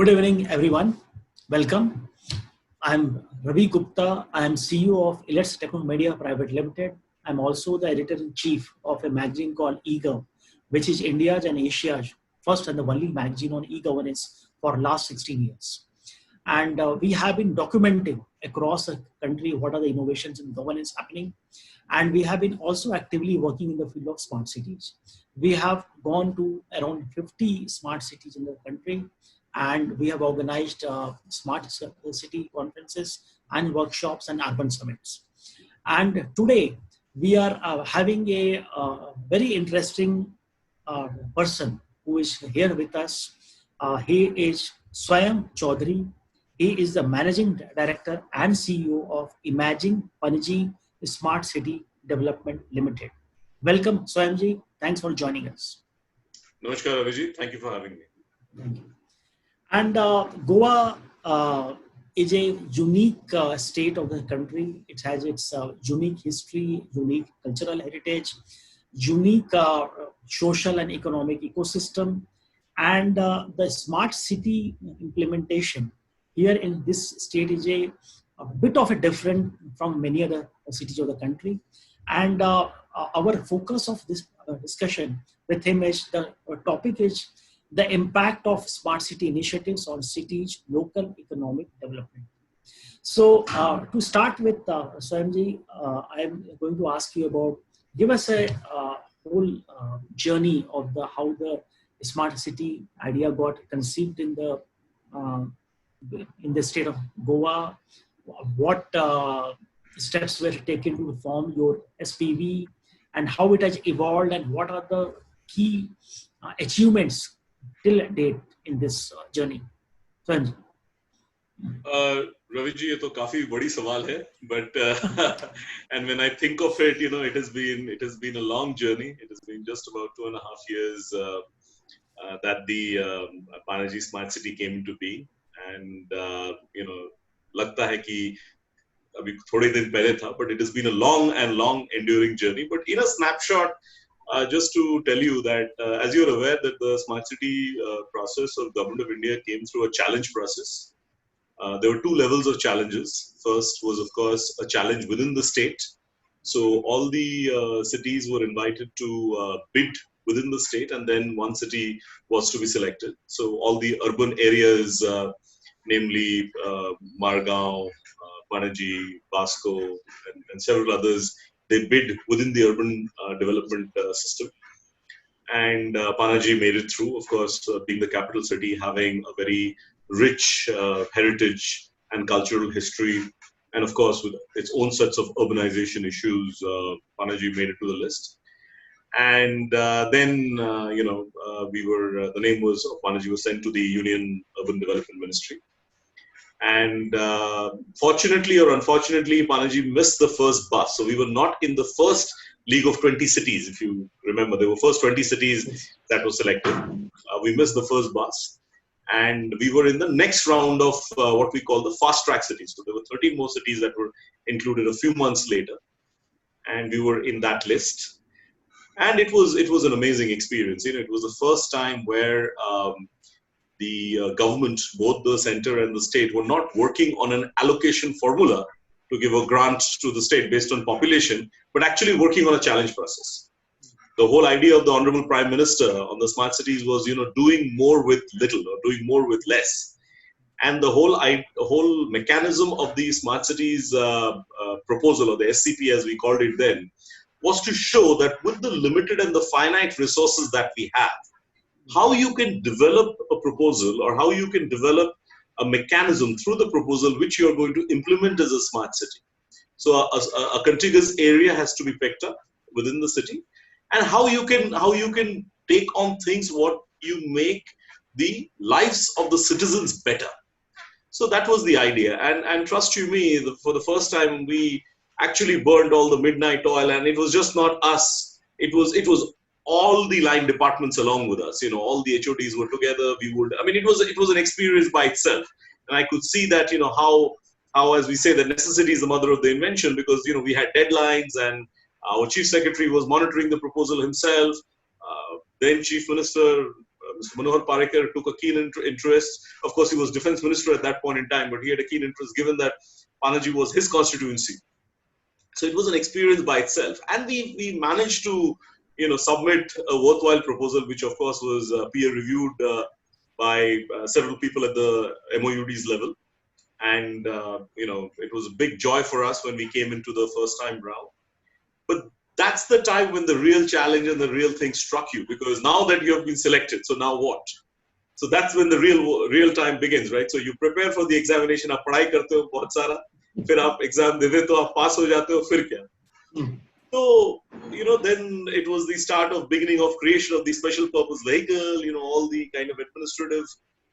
Good evening, everyone. Welcome. I'm Ravi Gupta. I am CEO of Elets Technomedia Private Limited. I'm also the editor-in-chief of a magazine called eGov, which is India's and Asia's first and the only magazine on e-governance for last 16 years. And we have been documenting across the country what are the innovations in governance happening. And we have been also actively working in the field of smart cities. We have gone to around 50 smart cities in the country, and we have organized smart city conferences and workshops and urban summits. And today we are having a very interesting person who is here with us. He is Swayan Chaudhuri. He is the Managing Director and CEO of Imagine Panaji Smart City Development Limited. Welcome, Swayamji. Thanks for joining us. Namaskar, Raviji. Thank you for having me. Thank you. And Goa is a unique state of the country. It has its unique history, unique cultural heritage, unique social and economic ecosystem, and the smart city implementation here in this state is a bit of a different from many other cities of the country. And our focus of this discussion with him is the topic is the impact of smart city initiatives on cities' local economic development. So to start with, Swayamji, I'm going to ask you about, give us a whole journey of how the smart city idea got conceived in the state of Goa, what steps were taken to form your SPV, and how it has evolved, and what are the key achievements till date in this journey. Swayamji. Raviji, ये तो काफी बड़ी सवाल है, but and when I think of it, it has been a long journey. It has been just about 2.5 years that the Panaji Smart City came into being, and लगता है कि अभी थोड़े दिन पहले था, but it has been a long enduring journey. But in a snapshot, just to tell you that, as you're aware, that the smart city process of Government of India came through a challenge process. There were two levels of challenges. First was, of course, a challenge within the state. So all the cities were invited to bid within the state, and then one city was to be selected. So all the urban areas, namely Margao, Panaji, Basco, and several others, they bid within the urban development system. And Panaji made it through, of course, being the capital city, having a very rich heritage and cultural history, and of course with its own sets of urbanization issues, Panaji made it to the list. And then the name was Panaji was sent to the Union Urban Development Ministry. And fortunately or unfortunately, Panaji missed the first bus. So we were not in the first league of 20 cities. If you remember, there were first 20 cities that were selected. We missed the first bus. And we were in the next round of what we call the fast track cities. So there were 13 more cities that were included a few months later. And we were in that list. And it was an amazing experience. It was the first time where the government, both the center and the state, were not working on an allocation formula to give a grant to the state based on population, but actually working on a challenge process. The whole idea of the Honorable Prime Minister on the smart cities was, doing more with little or doing more with less. And the whole mechanism of the smart cities proposal, or the SCP as we called it then, was to show that with the limited and the finite resources that we have, how you can develop a proposal or how you can develop a mechanism through the proposal which you are going to implement as a smart city. So a contiguous area has to be picked up within the city, and how you can take on things what you make the lives of the citizens better. So that was the idea, and trust you me, for the first time we actually burned all the midnight oil, and it was just not us. It was all the line departments along with us. All the HODs were together. It was an experience by itself, and I could see that how, as we say, that necessity is the mother of the invention, because we had deadlines, and our chief secretary was monitoring the proposal himself. Then Chief Minister Mr. Manohar Parrikar took a keen interest. Of course, he was defense minister at that point in time, but he had a keen interest given that Panaji was his constituency. So it was an experience by itself. And we managed to, submit a worthwhile proposal, which of course was peer reviewed by several people at the MOUD's level. And, it was a big joy for us when we came into the first time round. But that's the time when the real challenge and the real thing struck you, because now that you have been selected, so now what? So that's when the real time begins, right? So you prepare for the examination, आप पढ़ाई करते हो बहुत सारा, फिर आप exam देते तो आप pass हो जाते हो, फिर क्या? So, then it was the start of beginning of creation of the special purpose vehicle, all the kind of administrative,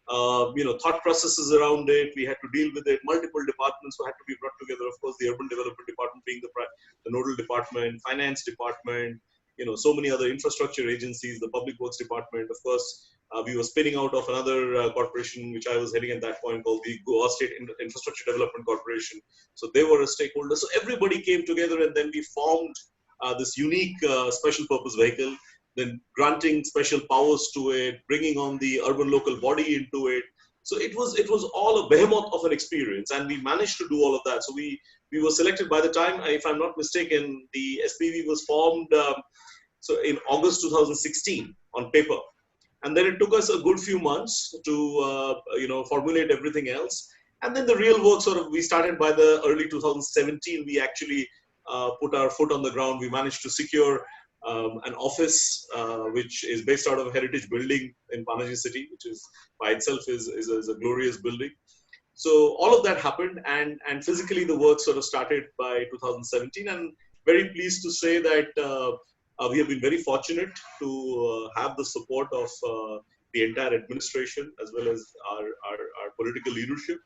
thought processes around it. We had to deal with it. Multiple departments had to be brought together. Of course, the urban development department being the nodal department, finance department, so many other infrastructure agencies, the public works department. Of course, we were spinning out of another corporation, which I was heading at that point, called the Goa State Infrastructure Development Corporation. So they were a stakeholder. So everybody came together, and then we formed this unique special purpose vehicle, then granting special powers to it, bringing on the urban local body into it. So it was all a behemoth of an experience, and we managed to do all of that. So we were selected by the time, if I'm not mistaken, the SPV was formed so in August 2016 on paper. And then it took us a good few months to, formulate everything else. And then the real work we started by the early 2017. We actually put our foot on the ground. We managed to secure an office, which is based out of a heritage building in Panaji city, which is by itself is a glorious building. So all of that happened, and physically the work started by 2017. And very pleased to say that we have been very fortunate to have the support of the entire administration as well as our political leadership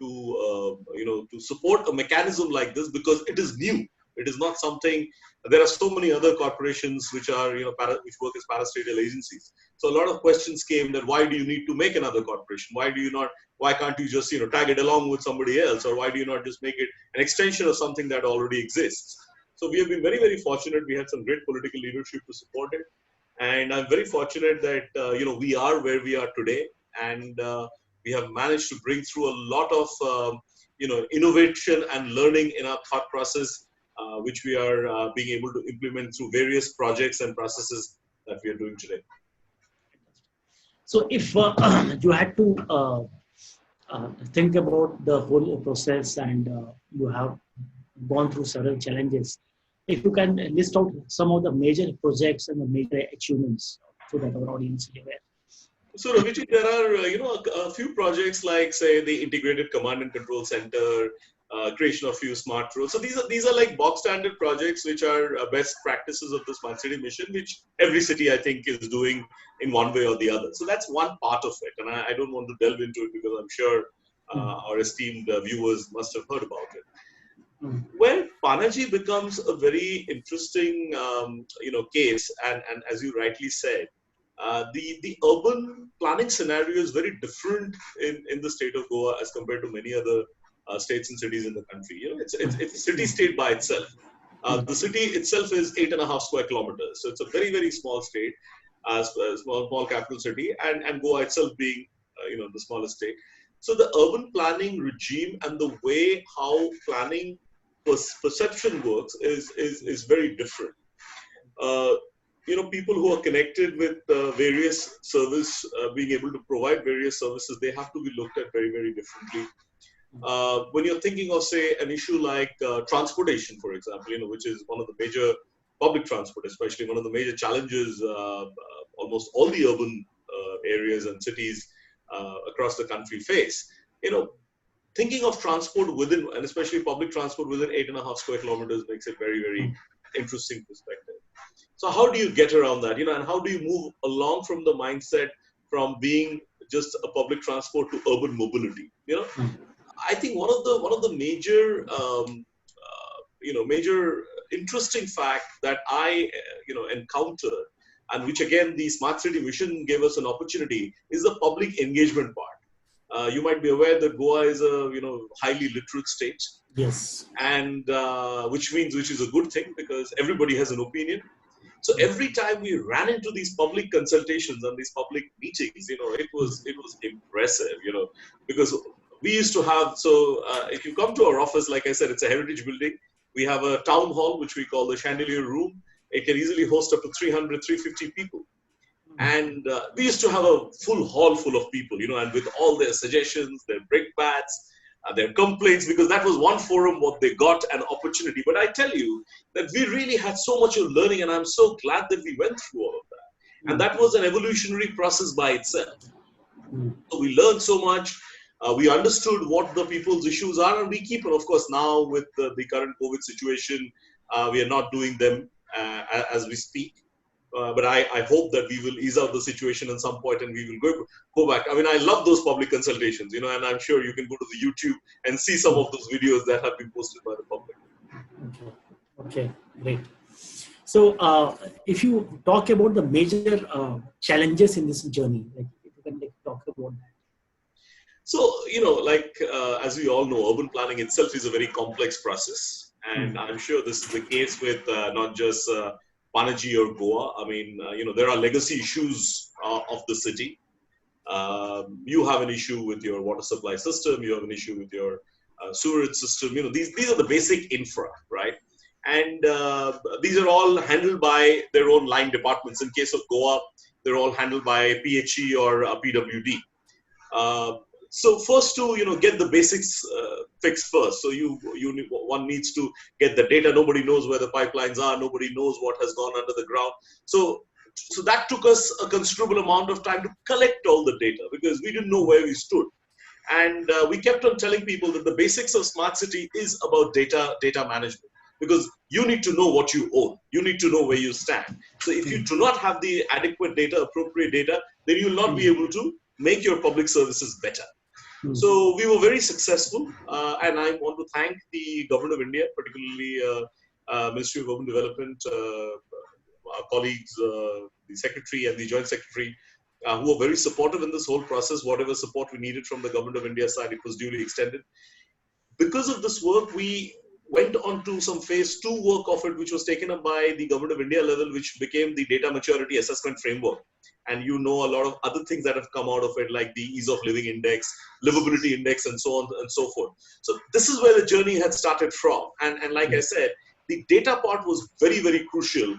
to support a mechanism like this, because it is new. It is not something. There are so many other corporations which are which work as parastatal agencies. So a lot of questions came that why do you need to make another corporation? Why can't you just tag it along with somebody else, or why do you not just make it an extension of something that already exists? So we have been very, very fortunate. We had some great political leadership to support it. And I'm very fortunate that, we are where we are today. And we have managed to bring through a lot of, innovation and learning in our thought process, which we are being able to implement through various projects and processes that we are doing today. So if you had to think about the whole process, and you have gone through several challenges, if you can list out some of the major projects and the major achievements so that our audience is aware. So Raviji, there are a few projects like, say, the Integrated Command and Control Center, creation of few smart roads. So these are like box standard projects which are best practices of the smart city mission, which every city I think is doing in one way or the other. So that's one part of it, and I don't want to delve into it because I'm sure our esteemed viewers must have heard about it. Where Panaji becomes a very interesting, case, and as you rightly said, the urban planning scenario is very different in the state of Goa as compared to many other states and cities in the country. It's a city-state by itself. The city itself is 8.5 square kilometers, so it's a very, very small state, small capital city, and Goa itself being the smallest state. So the urban planning regime and the way how planning perception works is very different. People who are connected with various service, being able to provide various services, they have to be looked at very, very differently. When you're thinking of, say, an issue like transportation, for example, which is one of the major public transport, especially one of the major challenges almost all the urban areas and cities across the country face. Thinking of transport within, and especially public transport within 8.5 square kilometers, makes it very, very interesting perspective. So how do you get around that? And how do you move along from the mindset from being just a public transport to urban mobility? I think one of the major major interesting fact that I encountered, and which again the Smart City Mission gave us an opportunity, is the public engagement part. You might be aware that Goa is a highly literate state. Yes. And which is a good thing because everybody has an opinion. So every time we ran into these public consultations and these public meetings, it was impressive, because we used to have, so if you come to our office, like I said, it's a heritage building. We have a town hall, which we call the Chandelier Room. It can easily host up to 300, 350 people. And we used to have a full hall full of people, and with all their suggestions, their brickbats, their complaints, because that was one forum what they got an opportunity. But I tell you that we really had so much of learning, and I'm so glad that we went through all of that. And that was an evolutionary process by itself. So we learned so much. We understood what the people's issues are, and we keep it. Of course, now with the current COVID situation, we are not doing them as we speak. But I hope that we will ease out the situation at some point and we will go back. I mean, I love those public consultations, and I'm sure you can go to the YouTube and see some of those videos that have been posted by the public. Okay, great. So, if you talk about the major challenges in this journey, like if you can talk about that. So, as we all know, urban planning itself is a very complex process. And I'm sure this is the case with not just Panaji or Goa. I mean, there are legacy issues of the city. You have an issue with your water supply system. You have an issue with your sewerage system. These are the basic infra, right? And these are all handled by their own line departments. In case of Goa, they're all handled by PHE or PWD. So first to get the basics fixed first. So one needs to get the data. Nobody knows where the pipelines are. Nobody knows what has gone under the ground. So that took us a considerable amount of time to collect all the data because we didn't know where we stood. And we kept on telling people that the basics of smart city is about data management, because you need to know what you own. You need to know where you stand. So if you do not have the adequate data, appropriate data, then you will not be able to make your public services better. So we were very successful, and I want to thank the Government of India, particularly Ministry of Urban Development, our colleagues, the Secretary and the Joint Secretary, who were very supportive in this whole process. Whatever support we needed from the Government of India side, it was duly extended. Because of this work, we went on to some phase 2 work of it, which was taken up by the Government of India level, which became the Data Maturity Assessment Framework. And a lot of other things that have come out of it, like the Ease of Living Index, Livability Index, and so on and so forth. So this is where the journey had started from. And like I said, the data part was very, very crucial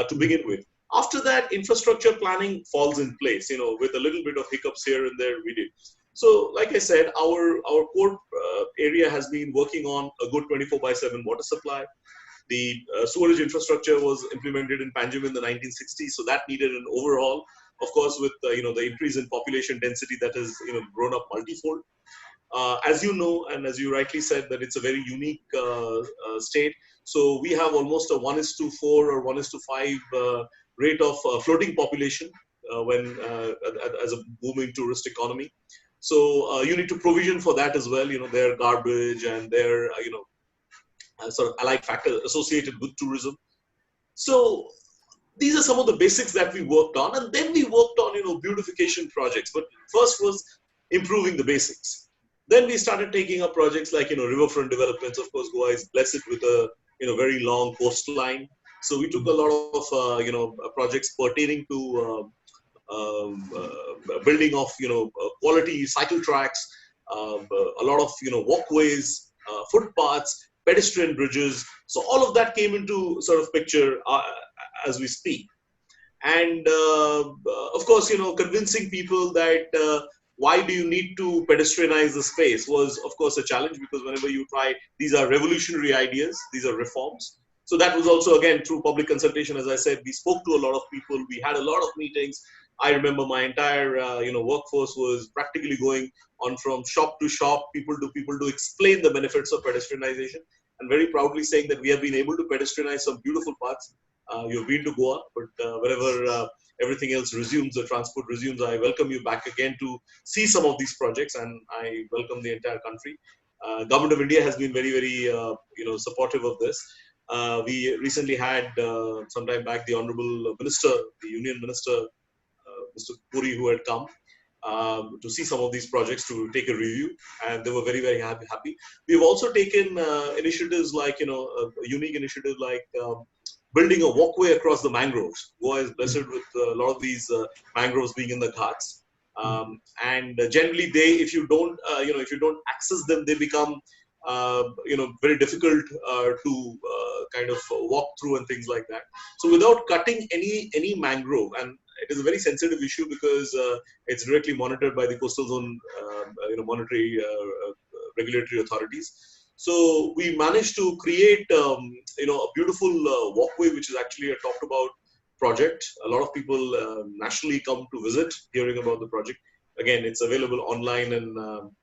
to begin with. After that, infrastructure planning falls in place, with a little bit of hiccups here and there we did. So, like I said, our core area has been working on a good 24/7 water supply. The sewerage infrastructure was implemented in Panjim in the 1960s, so that needed an overhaul. Of course, with the increase in population density that has grown up multifold. As you know, and as you rightly said, that it's a very unique state. So we have almost a 1:4 or 1:5 rate of floating population as a booming tourist economy. So you need to provision for that as well. Their garbage and their sort of allied factors associated with tourism. So these are some of the basics that we worked on, and then we worked on beautification projects. But first was improving the basics. Then we started taking up projects like riverfront developments. Of course, Goa is blessed with a very long coastline. So we took a lot of projects pertaining to building of quality cycle tracks, a lot of walkways, footpaths, pedestrian bridges. So all of that came into sort of picture as we speak. And of course, convincing people that why do you need to pedestrianize the space was, of course, a challenge, because whenever you try, these are revolutionary ideas, these are reforms. So that was also, again, through public consultation. As I said, we spoke to a lot of people. We had a lot of meetings. I remember my entire, workforce was practically going on from shop to shop, people to explain the benefits of pedestrianization, and very proudly saying that we have been able to pedestrianize some beautiful parts. You've been to Goa, but whenever everything else resumes, the transport resumes, I welcome you back again to see some of these projects, and I welcome the entire country. Government of India has been very, very, supportive of this. We recently had, some time back, the Honorable Minister, the Union Minister, Mr. Puri, who had come to see some of these projects, to take a review, and they were very, very happy. We've also taken initiatives like, a unique initiative like building a walkway across the mangroves. Goa is blessed with a lot of these mangroves being in the ghats. And generally if you don't, if you don't access them, they become, very difficult to kind of walk through and things like that. So without cutting any mangrove, and it is a very sensitive issue because it's directly monitored by the coastal zone, monetary regulatory authorities. So we managed to create, a beautiful walkway, which is actually a talked about project. A lot of people nationally come to visit, hearing about the project. Again, it's available online, and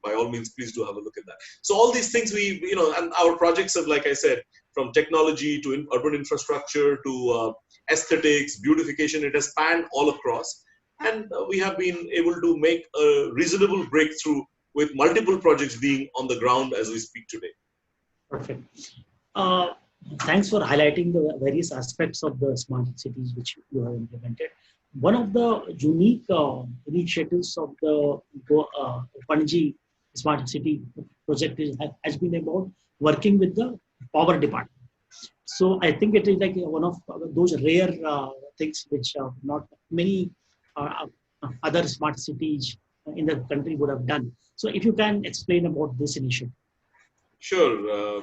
by all means, please do have a look at that. So all these things and our projects have, like I said, from technology to urban infrastructure to aesthetics, beautification, it has spanned all across. And we have been able to make a reasonable breakthrough with multiple projects being on the ground as we speak today. Perfect. Thanks for highlighting the various aspects of the smart cities which you have implemented. One of the unique initiatives of the Panaji Smart City project has been about working with the power department. So I think it is like one of those rare things which not many other smart cities in the country would have done. So if you can explain about this initiative. Sure.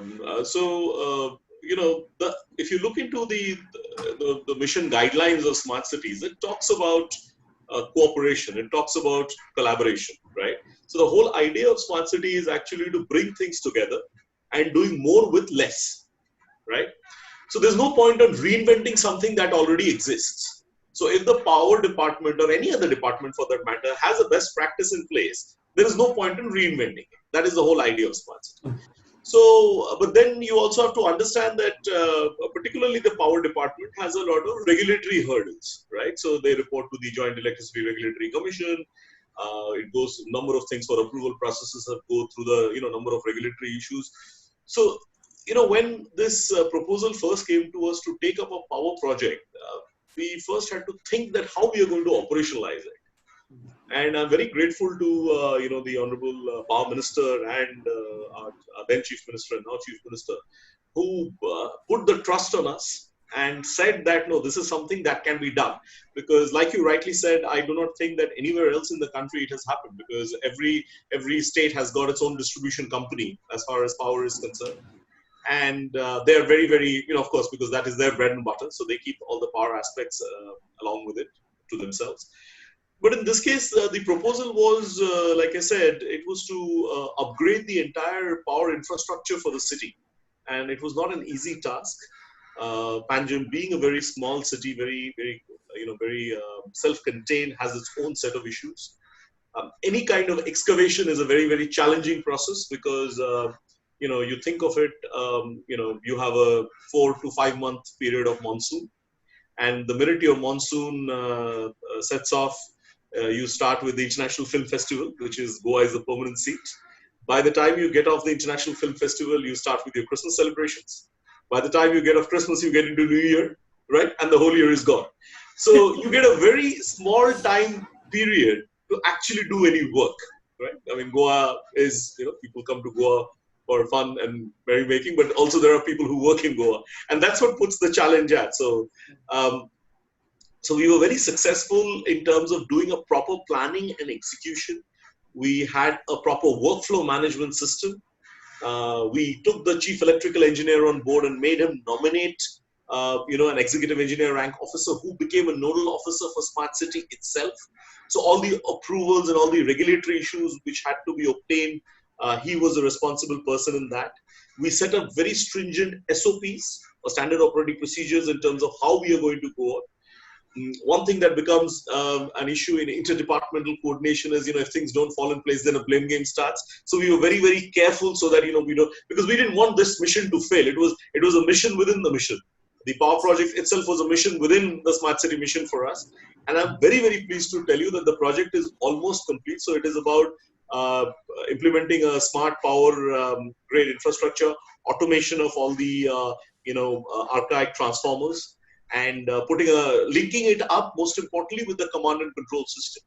If you look into the mission guidelines of smart cities, it talks about cooperation. It talks about collaboration, right? So the whole idea of smart city is actually to bring things together and doing more with less, right? So there's no point on reinventing something that already exists. So if the power department or any other department for that matter has a best practice in place, there is no point in reinventing it. That is the whole idea of smart city. So, but then you also have to understand that particularly the power department has a lot of regulatory hurdles, right? So they report to the Joint Electricity Regulatory Commission. It goes number of things for approval processes that go through the number of regulatory issues. So when this proposal first came to us to take up a power project, we first had to think that how we are going to operationalize it. And I'm very grateful to the Honorable Power Minister and our then Chief Minister and now Chief Minister, who put the trust on us and said that no, this is something that can be done. Because, like you rightly said, I do not think that anywhere else in the country it has happened, because every state has got its own distribution company as far as power is concerned. And they are very, very, of course, because that is their bread and butter. So they keep all the power aspects along with it to themselves. But in this case, the proposal was, like I said, it was to upgrade the entire power infrastructure for the city. And it was not an easy task. Panjim, being a very small city, very, very, very self-contained, has its own set of issues. Any kind of excavation is a very, very challenging process because, you think of it, you have a 4 to 5 month period of monsoon. And the minute your monsoon sets off, you start with the International Film Festival, which is Goa is a permanent seat. By the time you get off the International Film Festival, you start with your Christmas celebrations. By the time you get off Christmas, you get into New Year, right? And the whole year is gone. So you get a very small time period to actually do any work, right? I mean, Goa is, people come to Goa for fun and merrymaking, but also there are people who work in Goa. And that's what puts the challenge at. So, so we were very successful in terms of doing a proper planning and execution. We had a proper workflow management system. We took the chief electrical engineer on board and made him nominate, an executive engineer rank officer who became a nodal officer for Smart City itself. So all the approvals and all the regulatory issues which had to be obtained, he was a responsible person in that. We set up very stringent SOPs, or standard operating procedures, in terms of how we are going to go on. One thing that becomes an issue in interdepartmental coordination is, if things don't fall in place, then a blame game starts. So we were very, very careful so that, we don't, because we didn't want this mission to fail. It was a mission within the mission. The power project itself was a mission within the Smart City mission for us. And I'm very, very pleased to tell you that the project is almost complete. So it is about implementing a smart power grid infrastructure, automation of all the, archaic transformers, and linking it up, most importantly, with the command and control system.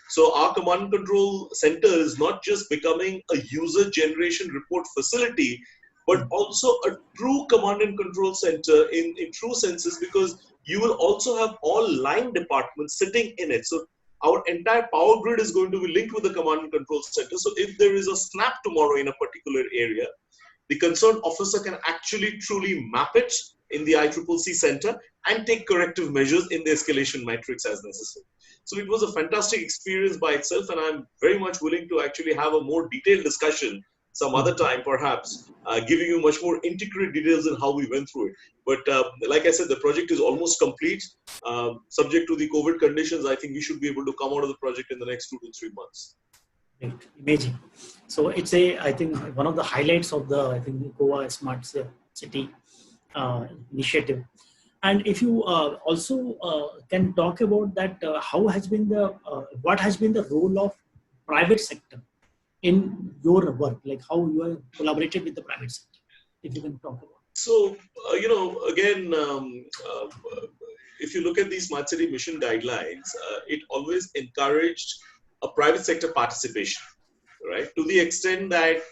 So our command and control center is not just becoming a user generation report facility, but also a true command and control center in true senses, because you will also have all line departments sitting in it. So our entire power grid is going to be linked with the command and control center. So if there is a snap tomorrow in a particular area, the concerned officer can actually truly map it in the ICCC center and take corrective measures in the escalation matrix as necessary. So it was a fantastic experience by itself, and I'm very much willing to actually have a more detailed discussion some other time, perhaps, giving you much more intricate details in how we went through it. But like I said, the project is almost complete. Subject to the COVID conditions, I think we should be able to come out of the project in the next 2 to 3 months. Great, amazing. So it's I think one of the highlights of the, I think, Goa Smart City initiative. And if you also can talk about that, how has been what has been the role of private sector in your work, like how you have collaborated with the private sector, if you can talk about. So, again, if you look at these smart city mission guidelines, it always encouraged a private sector participation, right? To the extent that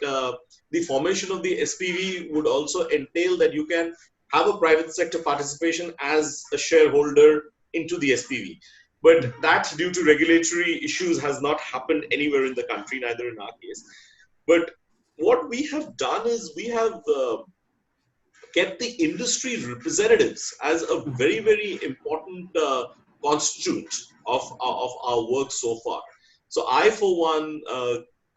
the formation of the SPV would also entail that you can have a private sector participation as a shareholder into the SPV. But that, due to regulatory issues, has not happened anywhere in the country, neither in our case. But what we have done is we have kept the industry representatives as a very, very important constituent of our work so far. So I, for one,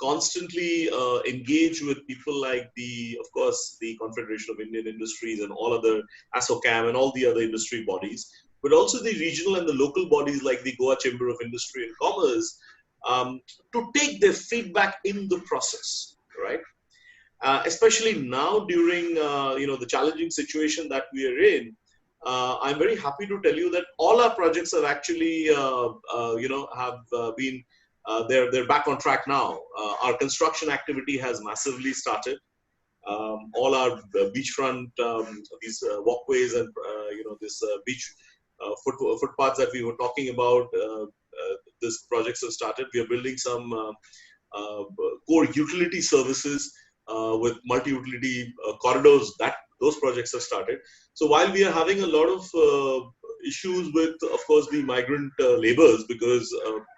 constantly engage with people like of course, the Confederation of Indian Industries and all other ASSOCHAM and all the other industry bodies, but also the regional and the local bodies like the Goa Chamber of Industry and Commerce, to take their feedback in the process, right? Especially now during the challenging situation that we are in. I'm very happy to tell you that all our projects have actually been they're back on track now. Our construction activity has massively started. All our beachfront these walkways and this beach footpaths that we were talking about. These projects have started. We are building some core utility services with multi-utility corridors. Those projects have started. So while we are having a lot of issues with, of course, the migrant laborers, because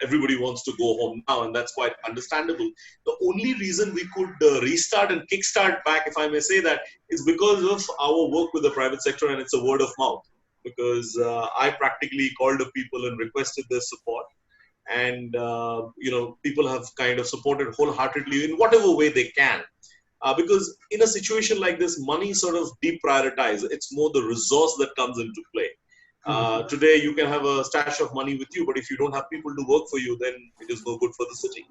everybody wants to go home now, and that's quite understandable. The only reason we could restart and kickstart back, if I may say that, is because of our work with the private sector, and it's a word of mouth. Because I practically called up people and requested their support, and people have kind of supported wholeheartedly in whatever way they can. Because in a situation like this, money sort of deprioritizes. It's more the resource that comes into play. Today, you can have a stash of money with you, but if you don't have people to work for you, then it is no good for the city.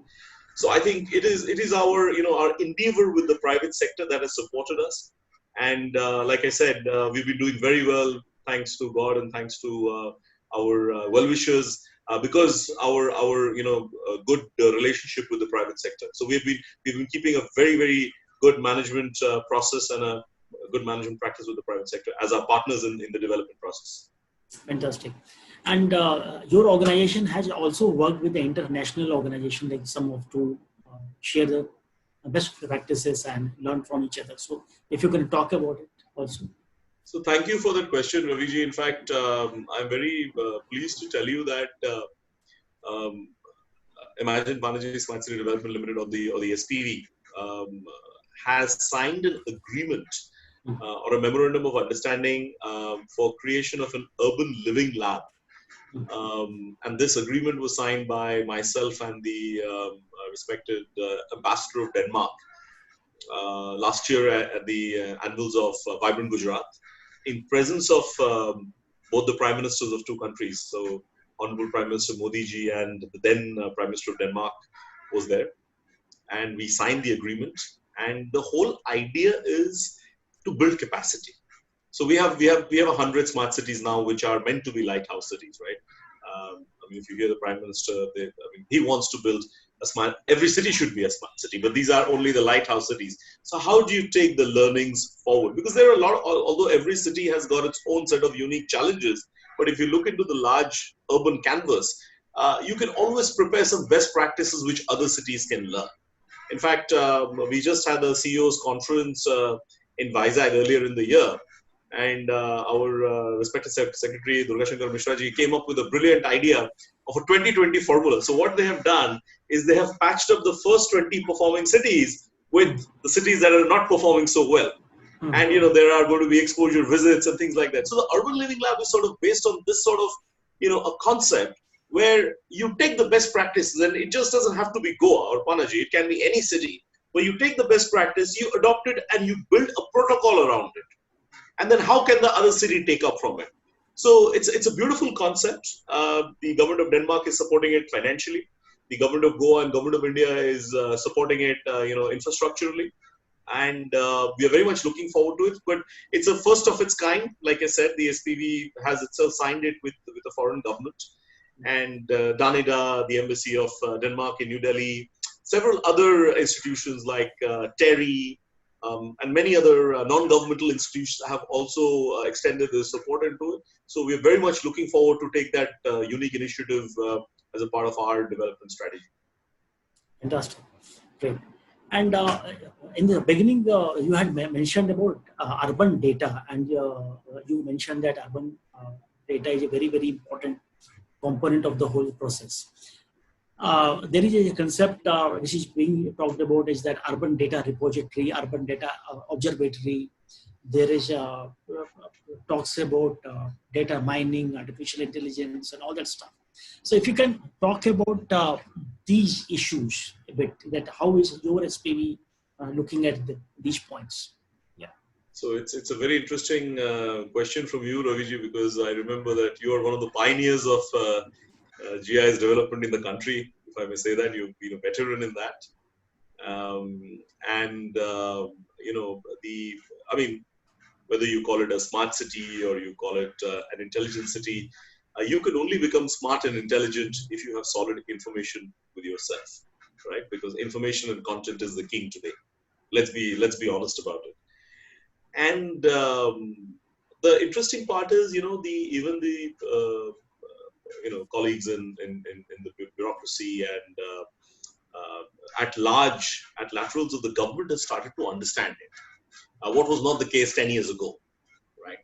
So I think it is our our endeavor with the private sector that has supported us. And like I said, we've been doing very well, thanks to God and thanks to our well-wishers, because our good relationship with the private sector. So we've been keeping a very, very good management process and a good management practice with the private sector as our partners in the development process. Fantastic. And your organization has also worked with the international organization, like some of to share the best practices and learn from each other. So if you can talk about it also. So thank you for that question, Raviji. In fact, I'm very pleased to tell you that Imagine Panaji Smart City Development Limited, or the SPV, has signed an agreement or a memorandum of understanding for creation of an urban living lab. And this agreement was signed by myself and the respected ambassador of Denmark last year at the annuals of Vibrant Gujarat, in presence of both the prime ministers of two countries. So Honorable Prime Minister Modi ji and the then Prime Minister of Denmark was there, and we signed the agreement. And the whole idea is to build capacity. So we have 100 smart cities now, which are meant to be lighthouse cities, right? If you hear the Prime Minister, he wants to build every city should be a smart city, but these are only the lighthouse cities. So how do you take the learnings forward? Because there are although every city has got its own set of unique challenges, but if you look into the large urban canvas, you can always prepare some best practices which other cities can learn. In fact, we just had a CEO's conference in Vizag earlier in the year. And our respected Secretary Durga Shankar Mishra ji came up with a brilliant idea of a 2020 formula. So what they have done is they have patched up the first 20 performing cities with the cities that are not performing so well. And there are going to be exposure visits and things like that. So the Urban Living Lab is sort of based on this sort of a concept where you take the best practices, and it just doesn't have to be Goa or Panaji. It can be any city where you take the best practice, you adopt it, and you build a protocol around it. And then how can the other city take up from it? So it's a beautiful concept. The government of Denmark is supporting it financially. The government of Goa and government of India is supporting it, infrastructurally. And we are very much looking forward to it. But it's a first of its kind. Like I said, the SPV has itself signed it with a foreign government. And Danida, the embassy of Denmark in New Delhi, several other institutions like TERI, and many other non-governmental institutions have also extended their support into it. So we are very much looking forward to take that unique initiative as a part of our development strategy. Fantastic. Great. And in the beginning, you had mentioned about urban data, and you mentioned that urban data is a very, very important component of the whole process. There is a concept which is being talked about, is that urban data repository, urban data observatory. There is talks about data mining, artificial intelligence, and all that stuff. So if you can talk about these issues a bit, that how is your SPV looking at these points? Yeah. So it's a very interesting question from you, Raviji, because I remember that you are one of the pioneers of GIS development in the country, if I may say that. You've been a veteran in that. Whether you call it a smart city or you call it an intelligent city, you can only become smart and intelligent if you have solid information with yourself, right? Because information and content is the king today. Let's be honest about it. And the interesting part is, even the colleagues in the bureaucracy and at laterals of the government have started to understand it. What was not the case 10 years ago, right?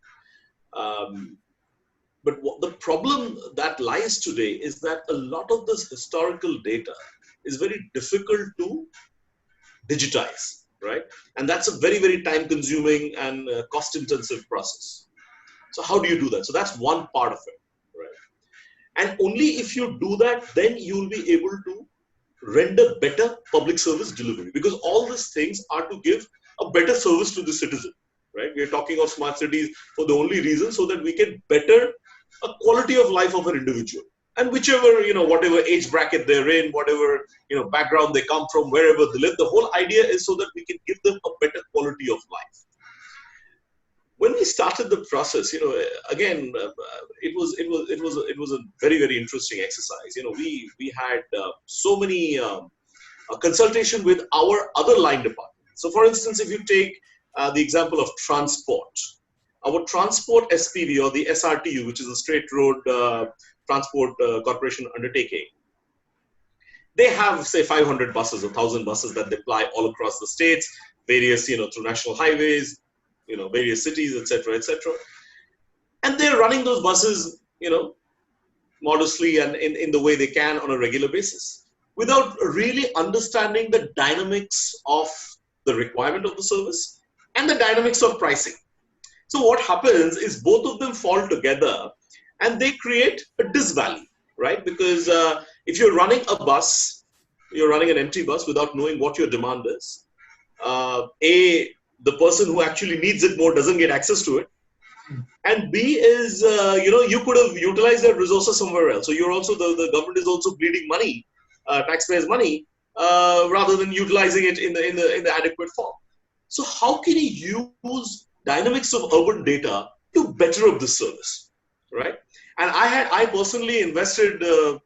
But the problem that lies today is that a lot of this historical data is very difficult to digitize, right? And that's a very, very time-consuming and cost-intensive process. So how do you do that? So that's one part of it, right? And only if you do that, then you'll be able to render better public service delivery, because all these things are to give a better service to the citizen, right? We are talking of smart cities for the only reason so that we can better a quality of life of an individual, and whichever, whatever age bracket they're in, whatever, background they come from, wherever they live, the whole idea is so that we can give them a better quality of life. When we started the process, again, it was a very, very interesting exercise. We had so many consultation with our other line departments. So, for instance, if you take the example of transport, our transport SPV, or the SRTU, which is a Straight Road Transport Corporation undertaking, they have, say, 500 buses or 1,000 buses that they ply all across the states, various, through national highways, various cities, etc., etc. And they're running those buses, modestly and in the way they can on a regular basis, without really understanding the dynamics of the requirement of the service and the dynamics of pricing. So what happens is both of them fall together and they create a disvalue, right? Because if you're running a bus, you're running an empty bus without knowing what your demand is. The person who actually needs it more doesn't get access to it. And B is, you could have utilized that resources somewhere else. So you're also, the government is also bleeding money, taxpayers' money, rather than utilizing it in the adequate form. So how can you use dynamics of urban data to better up this service, right? And I personally invested a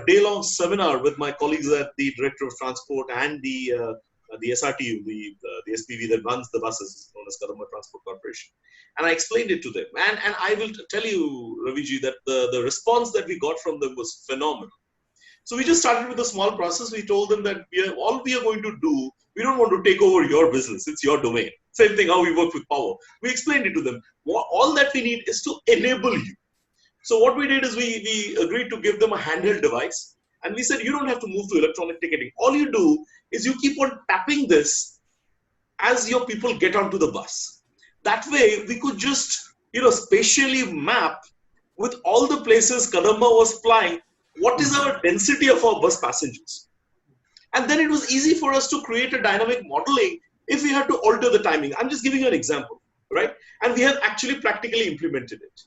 day-long seminar with my colleagues at the Director of Transport and the SRTU, the SPV that runs the buses, known as Kadamba Transport Corporation. And I explained it to them. And I will tell you, Raviji, that the response that we got from them was phenomenal. So we just started with a small process. We told them that all we are going to do We don't want to take over your business. It's your domain. Same thing how we work with power. We explained it to them. All that we need is to enable you. So what we did is we agreed to give them a handheld device. And we said, you don't have to move to electronic ticketing. All you do is you keep on tapping this as your people get onto the bus. That way, we could just, spatially map with all the places Kadamba was flying, what is our density of our bus passengers? And then it was easy for us to create a dynamic modeling if we had to alter the timing. I'm just giving you an example, right? And we have actually practically implemented it.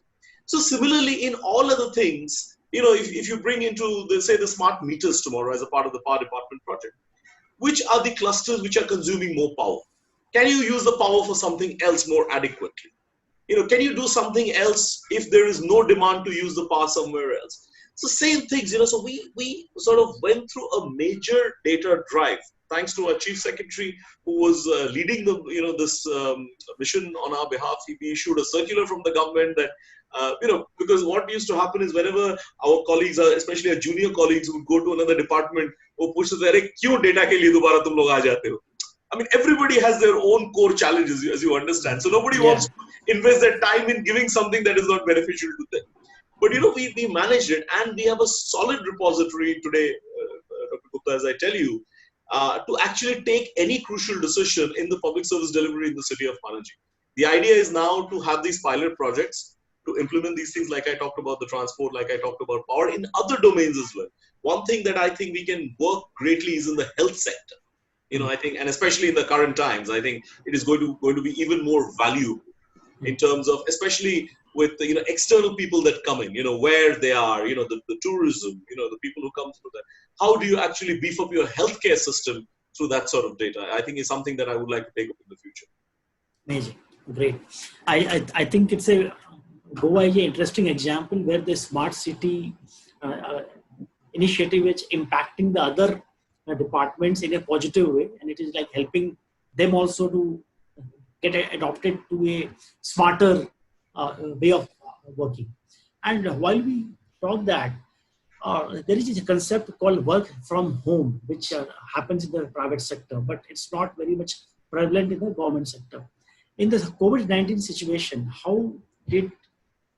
So similarly, in all other things, if you bring into, say, the smart meters tomorrow as a part of the power department project, which are the clusters which are consuming more power? Can you use the power for something else more adequately? Can you do something else if there is no demand to use the power somewhere else? So same things, so we sort of went through a major data drive, thanks to our chief secretary who was leading this mission on our behalf. He issued a circular from the government that, because what used to happen is whenever our colleagues, especially our junior colleagues, would go to another department, वो पूछते थे, अरे क्यों data के लिए दोबारा तुम लोग आ जाते हो? I mean, everybody has their own core challenges, as you understand. So nobody wants to invest their time in giving something that is not beneficial to them. But we managed it, and we have a solid repository today, Dr. Gupta, as I tell you, to actually take any crucial decision in the public service delivery in the city of Panaji. The idea is now to have these pilot projects, to implement these things like I talked about the transport, like I talked about power, in other domains as well. One thing that I think we can work greatly is in the health sector. I think, and especially in the current times, I think it is going to be even more valuable in terms of, especially with external people that come in, where they are, the tourism, the people who come through that. How do you actually beef up your healthcare system through that sort of data? I think is something that I would like to take up in the future. Amazing, great. I think it's Goa is an interesting example where the smart city initiative is impacting the other departments in a positive way, and it is like helping them also to get adopted to a smarter way of working. And while we talk that, there is a concept called work from home, which happens in the private sector, but it's not very much prevalent in the government sector. In the COVID-19 situation, how did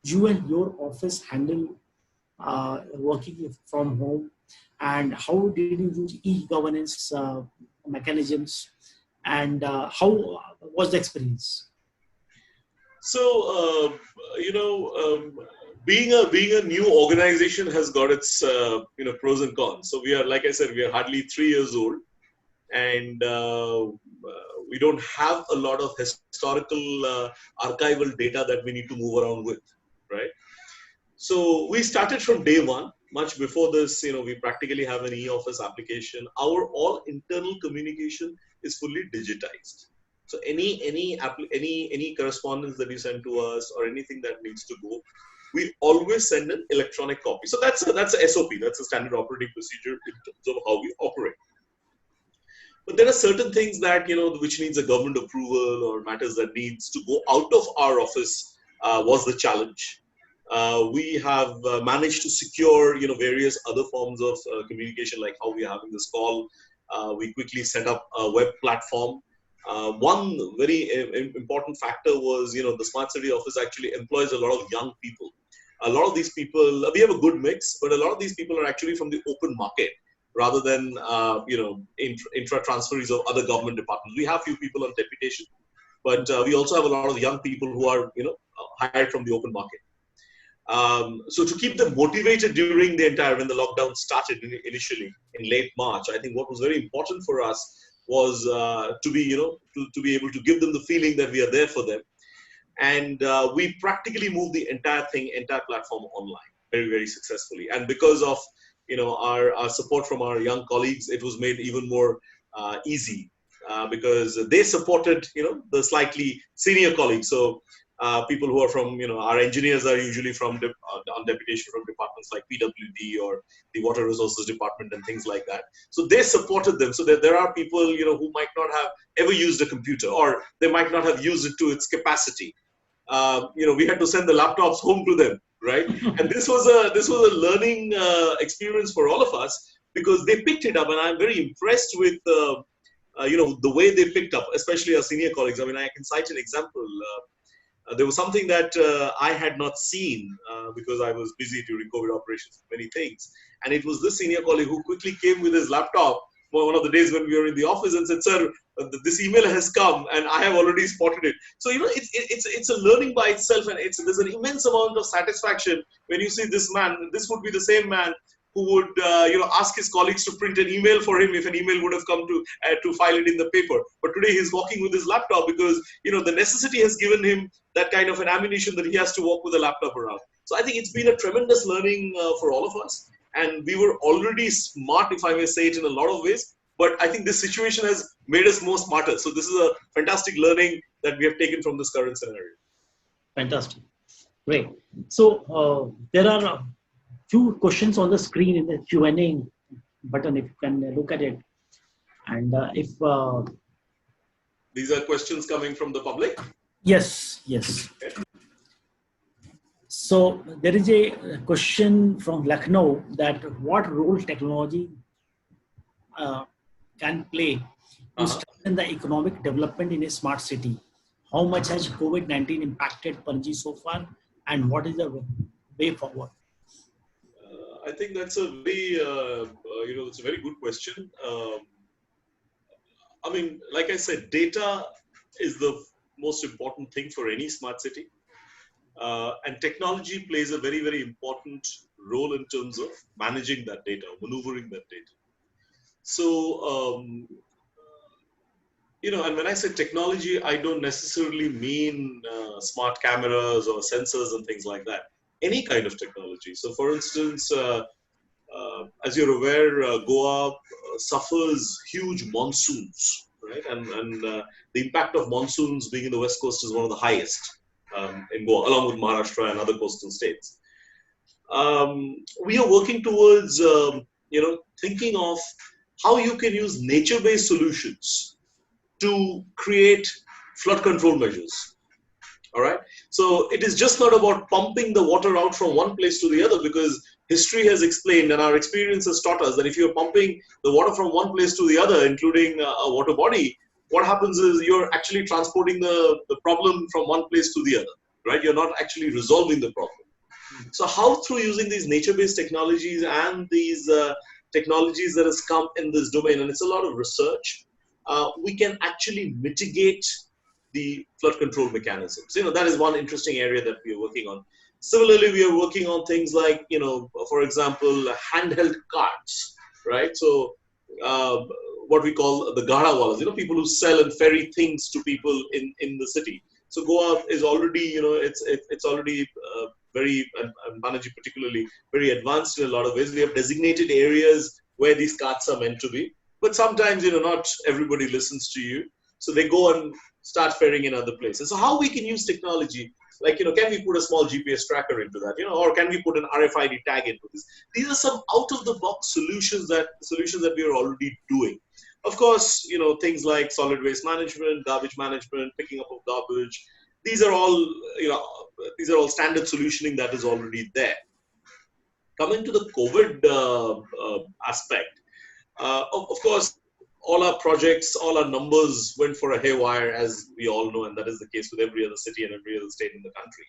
you and your office handle working from home, and how did you use e-governance mechanisms, and how was the experience? So, being a new organization has got its pros and cons. So we are, like I said, we are hardly 3 years old, and we don't have a lot of historical archival data that we need to move around with, right? So we started from day one. Much before this, we practically have an e-office application. Our all internal communication is fully digitized. So any correspondence that you send to us or anything that needs to go, we always send an electronic copy. So that's a SOP. That's a standard operating procedure in terms of how we operate. But there are certain things that which needs a government approval or matters that needs to go out of our office was the challenge. We have managed to secure various other forms of communication, like how we are having this call. We quickly set up a web platform. One very important factor was the smart city office actually employs a lot of young people. A lot of these people, we have a good mix, but a lot of these people are actually from the open market rather than intra transferees of other government departments. We have few people on deputation, but we also have a lot of young people who are hired from the open market. So to keep them motivated during the entire, when the lockdown started initially in late March, I think what was very important for us was to be able to give them the feeling that we are there for them. And we practically moved the entire platform online very, very successfully. And because of our support from our young colleagues, it was made even more easy because they supported the slightly senior colleagues. So people who are from, our engineers are usually from on deputation from departments like PWD or the Water Resources Department and things like that. So they supported them. So that there are people, who might not have ever used a computer, or they might not have used it to its capacity. We had to send the laptops home to them, right? And this was a learning experience for all of us because they picked it up, and I'm very impressed with the way they picked up, especially our senior colleagues. I mean, I can cite an example. There was something that I had not seen because I was busy during COVID operations, many things. And it was this senior colleague who quickly came with his laptop for one of the days when we were in the office and said, "Sir, this email has come and I have already spotted it." So, it's a learning by itself, and there's an immense amount of satisfaction when you see this man. This would be the same man who would ask his colleagues to print an email for him if an email would have come to file it in the paper. But today he's walking with his laptop because the necessity has given him that kind of an ammunition that he has to walk with a laptop around. So I think it's been a tremendous learning for all of us, and we were already smart, if I may say it, in a lot of ways. But I think this situation has made us more smarter. So this is a fantastic learning that we have taken from this current scenario. Fantastic. Great. So there are a few questions on the screen in the Q&A button, if you can look at it. And if... These are questions coming from the public? Yes. Okay. So there is a question from Lucknow that what role technology can play to strengthen the economic development in a smart city? How much has COVID-19 impacted Panaji so far, and what is the way forward? I think that's a very, it's a very good question. I mean, like I said, data is the most important thing for any smart city. And technology plays a very, very important role in terms of managing that data, maneuvering that data. So, and when I say technology, I don't necessarily mean smart cameras or sensors and things like that. Any kind of technology. So, for instance, as you're aware, Goa suffers huge monsoons, right? And the impact of monsoons being in the West Coast is one of the highest in Goa, along with Maharashtra and other coastal states. We are working towards, thinking of how you can use nature-based solutions to create flood control measures. All right. So it is just not about pumping the water out from one place to the other, because history has explained and our experience has taught us that if you're pumping the water from one place to the other, including a water body, what happens is you're actually transporting the problem from one place to the other, right? You're not actually resolving the problem. So how, through using these nature-based technologies and these technologies that has come in this domain, and it's a lot of research, we can actually mitigate the flood control mechanisms. That is one interesting area that we are working on. Similarly, we are working on things like, for example, handheld carts, right? So what we call the Gahrawalas, people who sell and ferry things to people in the city. So Goa is already, it's already very, and Panaji particularly, very advanced in a lot of ways. We have designated areas where these carts are meant to be. But sometimes, not everybody listens to you. So they go and start ferrying in other places. So how we can use technology, like, can we put a small GPS tracker into that, or can we put an RFID tag into this? These are some out-of-the-box solutions that we are already doing. Of course, things like solid waste management, garbage management, picking up of garbage. These are all, standard solutioning that is already there. Coming to the COVID aspect, of course, all our projects, all our numbers went for a haywire, as we all know, and that is the case with every other city and every other state in the country.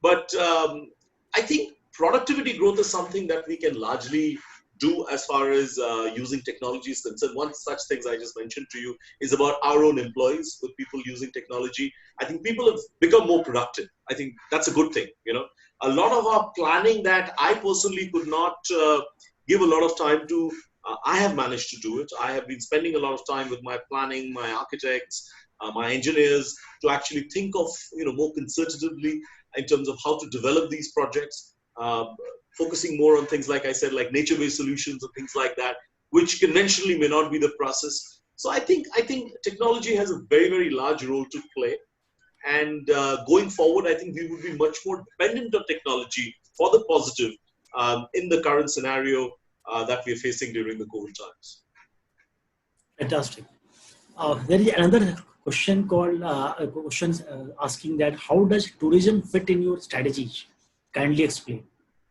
But I think productivity growth is something that we can largely do as far as using technology is concerned. One such things I just mentioned to you is about our own employees, with people using technology. I think people have become more productive. I think that's a good thing. A lot of our planning that I personally could not give a lot of time to, I have managed to do it. I have been spending a lot of time with my planning, my architects, my engineers, to actually think of, more concertatively in terms of how to develop these projects, focusing more on things, like I said, like nature-based solutions and things like that, which conventionally may not be the process. So I think technology has a very, very large role to play. And going forward, I think we would be much more dependent on technology for the positive in the current scenario that we're facing during the COVID times. Fantastic. There is another question called asking that how does tourism fit in your strategy? Kindly explain.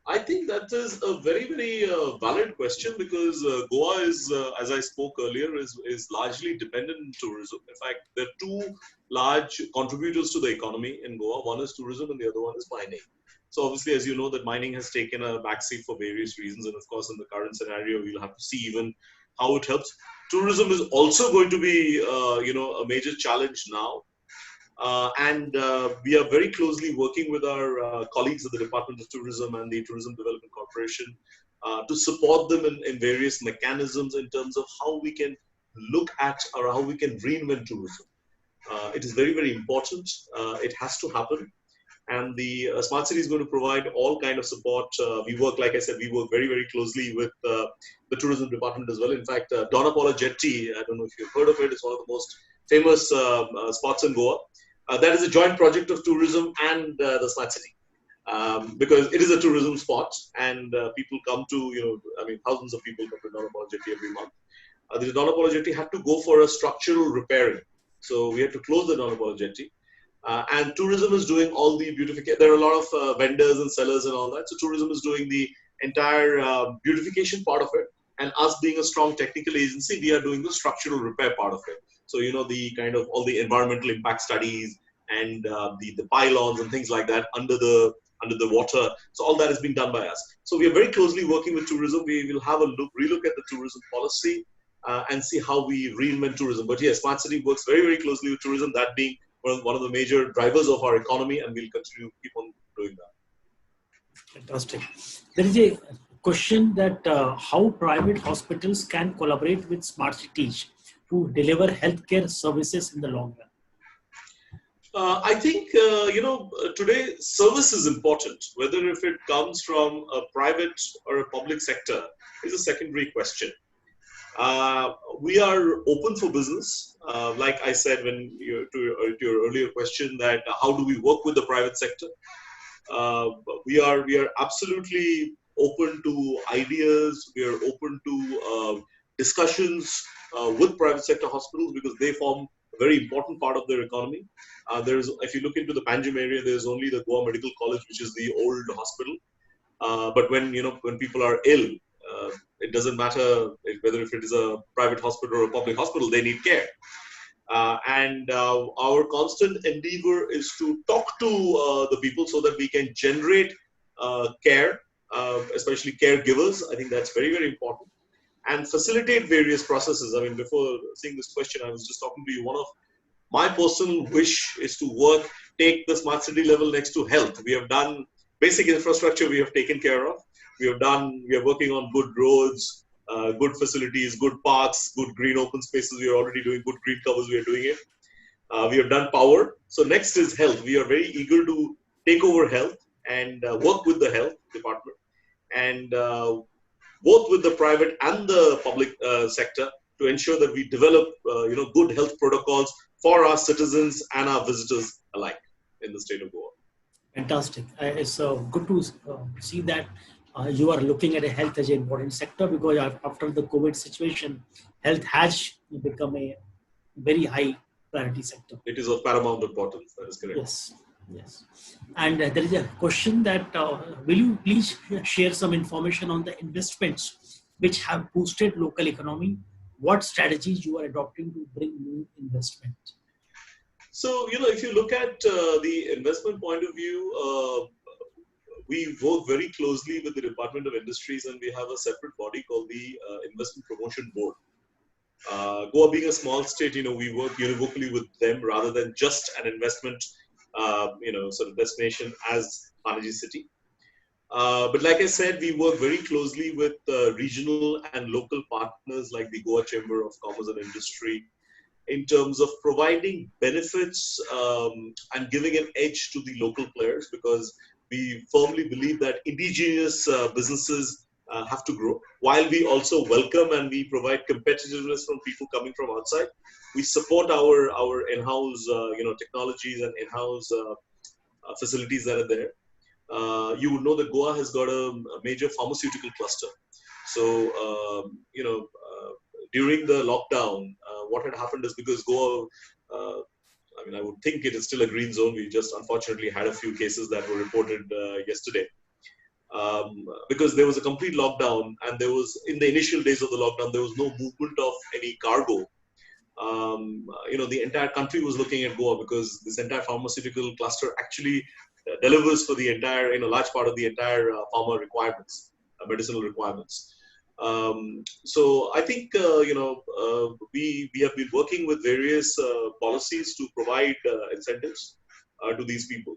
I think that is a very, very valid question because Goa is, as I spoke earlier, is largely dependent on tourism. In fact, there are two large contributors to the economy in Goa. One is tourism and the other one is mining. So obviously, as you know, that mining has taken a backseat for various reasons. And of course, in the current scenario, we'll have to see even how it helps. Tourism is also going to be, a major challenge now. And we are very closely working with our colleagues at the Department of Tourism and the Tourism Development Corporation to support them in various mechanisms in terms of how we can look at or how we can reinvent tourism. It is very, very important. It has to happen. And the Smart City is going to provide all kind of support. We work, like I said, we work very, very closely with the tourism department as well. In fact, Donapala Jetty, I don't know if you've heard of it, it's one of the most famous spots in Goa. That is a joint project of tourism and the Smart City. Because it is a tourism spot and people come to, thousands of people come to Donapala Jetty every month. The Donapala Jetty had to go for a structural repairing. So we had to close the Donapala Jetty. And tourism is doing all the beautification. There are a lot of vendors and sellers and all that. So tourism is doing the entire beautification part of it. And us being a strong technical agency, we are doing the structural repair part of it. So, the kind of all the environmental impact studies and the pylons and things like that under the water. So all that is being done by us. So we are very closely working with tourism. We will have a relook at the tourism policy and see how we reinvent tourism. But yes, Smart City works very, very closely with tourism, that being one of the major drivers of our economy, and we'll continue to keep on doing that. Fantastic. There is a question that how private hospitals can collaborate with smart cities to deliver healthcare services in the long run. I think, today service is important. Whether if it comes from a private or a public sector is a secondary question. We are open for business. Like I said, to your earlier question, that how do we work with the private sector? We are absolutely open to ideas. We are open to discussions with private sector hospitals because they form a very important part of their economy. If you look into the Panjim area, there's only the Goa Medical College, which is the old hospital. But when people are ill, it doesn't matter whether if it is a private hospital or a public hospital, they need care. And our constant endeavor is to talk to the people so that we can generate care, especially caregivers. I think that's very, very important. And facilitate various processes. I mean, before seeing this question, I was just talking to you. One of my personal wish is to take the smart city level next to health. We have done basic infrastructure, we have taken care of. We are working on good roads, good facilities, good parks, good green open spaces. We are already doing good green covers. We are doing it. We have done power. So next is health. We are very eager to take over health and work with the health department and both with the private and the public sector to ensure that we develop, good health protocols for our citizens and our visitors alike in the state of Goa. Fantastic. It's good to see that you are looking at health as an important sector because after the COVID situation, health has become a very high priority sector. It is of paramount importance. That is correct. Yes. And there is a question that will you please share some information on the investments which have boosted local economy? What strategies you are adopting to bring new investment? So, if you look at the investment point of view, we work very closely with the Department of Industries and we have a separate body called the Investment Promotion Board. Goa being a small state, we work univocally with them rather than just an investment, sort of destination as Panaji city. But like I said, we work very closely with regional and local partners like the Goa Chamber of Commerce and Industry in terms of providing benefits and giving an edge to the local players because we firmly believe that indigenous businesses have to grow. While we also welcome and we provide competitiveness from people coming from outside, we support our in-house technologies and in-house facilities that are there. You would know that Goa has got a major pharmaceutical cluster. So, during the lockdown, what had happened is because Goa, I would think it is still a green zone. We just unfortunately had a few cases that were reported yesterday. because there was a complete lockdown, and there was, in the initial days of the lockdown, there was no movement of any cargo. The entire country was looking at Goa, because this entire pharmaceutical cluster actually delivers for the entire, large part of the entire pharma requirements, medicinal requirements. So I think, we have been working with various policies to provide incentives to these people.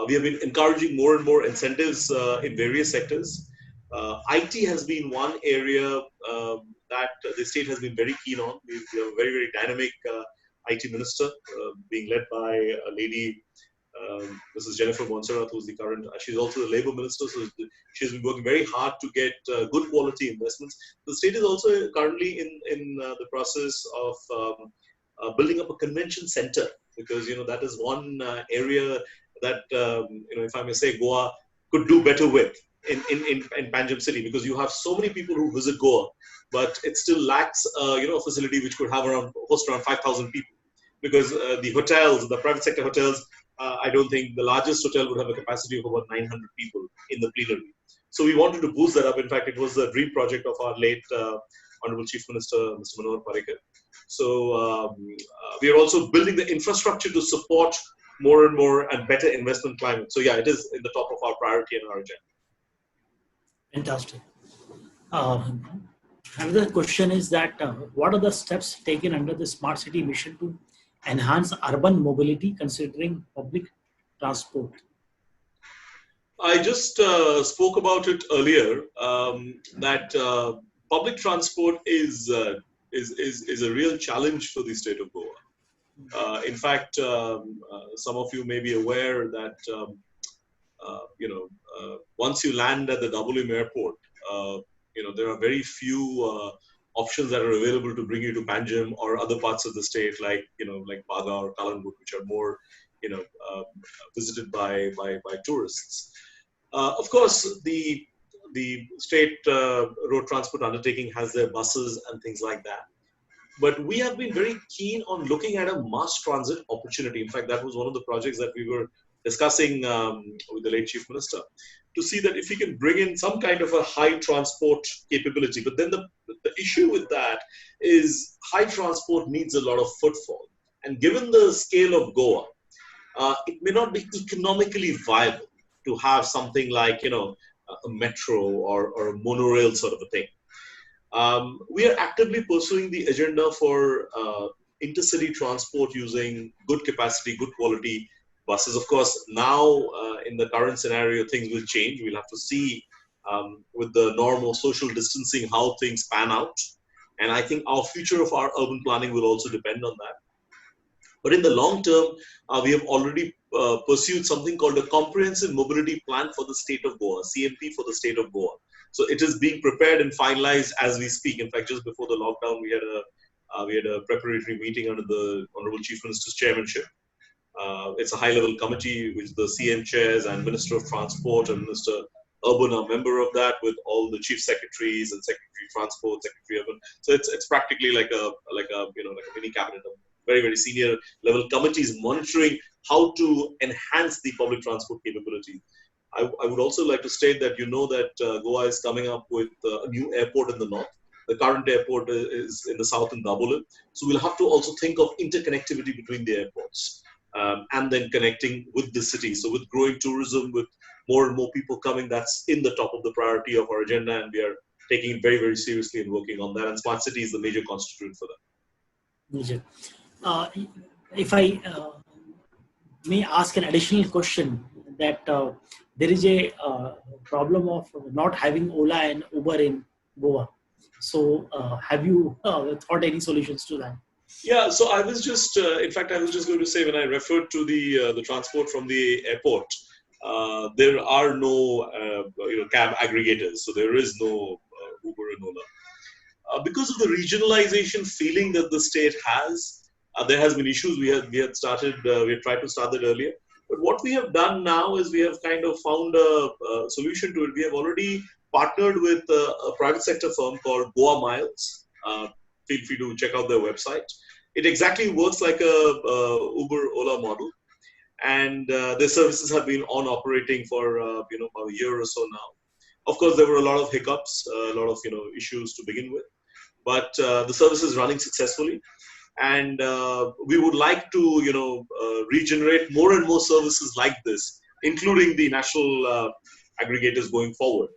We have been encouraging more and more incentives in various sectors. IT has been one area that the state has been very keen on. We have a very, very dynamic IT minister being led by a lady, Mrs. Jennifer Montserrat, who's the current, she's also the labor minister, so she's been working very hard to get good quality investments. The state is also currently in the process of building up a convention center, because, that is one area that, if I may say, Goa could do better with in Panjim city, because you have so many people who visit Goa, but it still lacks, a facility which could have host around 5,000 people, because the hotels, the private sector hotels, I don't think the largest hotel would have a capacity of about 900 people in the plenary. So we wanted to boost that up. In fact, it was the dream project of our late Honorable Chief Minister, Mr. Manohar Parrikar. So we are also building the infrastructure to support more and more and better investment climate. So yeah, it is in the top of our priority and our agenda. Fantastic. Another question is that what are the steps taken under the Smart City mission to enhance urban mobility considering public transport? I just spoke about it earlier, that public transport is a real challenge for the state of Goa. In fact, some of you may be aware that once you land at the WM airport, there are very few options that are available to bring you to Panjim or other parts of the state, like Baga or Kalangut, which are more visited by tourists. Of course, the state road transport undertaking has their buses and things like that. But we have been very keen on looking at a mass transit opportunity. In fact, that was one of the projects that we were discussing with the late Chief Minister, to see that if we can bring in some kind of a high transport capability. But then the issue with that is high transport needs a lot of footfall. And given the scale of Goa, it may not be economically viable to have something like, a metro or a monorail sort of a thing. We are actively pursuing the agenda for intercity transport using good capacity, good quality buses. Of course, now in the current scenario, things will change. We'll have to see with the normal social distancing how things pan out. And I think our future of our urban planning will also depend on that. But in the long term, we have already pursued something called a comprehensive mobility plan for the state of Goa, CMP for the state of Goa. So it is being prepared and finalized as we speak. In fact, just before the lockdown, we had a preparatory meeting under the Honorable Chief Minister's chairmanship. It's a high-level committee which the CM chairs and Minister of Transport and Minister Urban are member of that, with all the chief secretaries and Secretary Transport, Secretary Urban. So it's practically like a mini cabinet of very, very senior level committees monitoring how to enhance the public transport capability. I would also like to state that that Goa is coming up with a new airport in the north. The current airport is in the south in Dabolim. So we'll have to also think of interconnectivity between the airports and then connecting with the city. So with growing tourism, with more and more people coming, that's in the top of the priority of our agenda, and we are taking it very, very seriously and working on that. And smart city is the major constituent for that. If I may ask an additional question, that there is a problem of not having Ola and Uber in Goa. So have you thought any solutions to that? Yeah, so I was just, in fact, I was just going to say, when I referred to the transport from the airport, there are no cab aggregators, so there is no Uber and Ola. Because of the regionalization feeling that the state has, there has been issues. We had tried to start that earlier. But what we have done now is we have kind of found a solution to it. We have already partnered with a private sector firm called Goa Miles. Feel free to check out their website. It exactly works like a Uber Ola model, and their services have been operating for about a year or so now. Of course, there were a lot of hiccups, a lot of issues to begin with, but the service is running successfully, and we would like to regenerate more and more services like this, including the national aggregators going forward.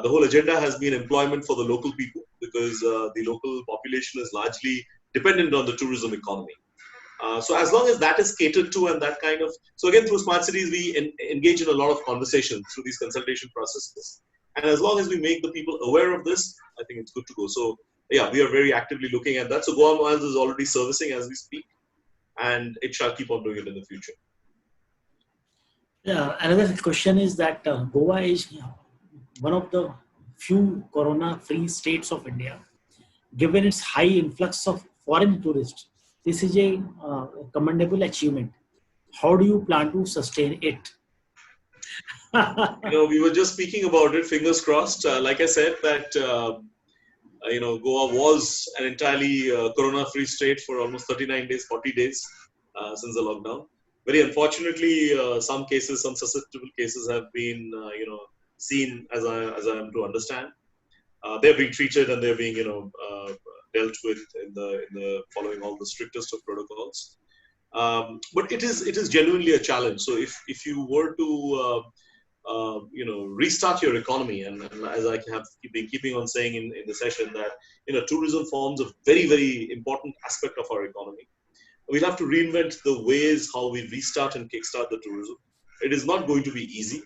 The whole agenda has been employment for the local people, because the local population is largely dependent on the tourism economy. So as long as that is catered to, and that kind of, so again, through smart cities, we engage in a lot of conversations through these consultation processes. And as long as we make the people aware of this, I think it's good to go. So yeah, we are very actively looking at that. So Goa Miles is already servicing as we speak, and it shall keep on doing it in the future. Yeah, another question is that Goa is one of the few corona-free states of India. Given its high influx of foreign tourists, this is a commendable achievement. How do you plan to sustain it? We were just speaking about it. Fingers crossed. Like I said, that Goa was an entirely corona-free state for almost 39 days, 40 days since the lockdown. Very unfortunately, some cases, some susceptible cases have been, seen, as I am to understand. They're being treated, and they're being, dealt with in the following all the strictest of protocols. But it is genuinely a challenge. So if you were to restart your economy, and as I have been keeping on saying in the session, that tourism forms a very, very important aspect of our economy. We'll have to reinvent the ways how we restart and kickstart the tourism. It is not going to be easy.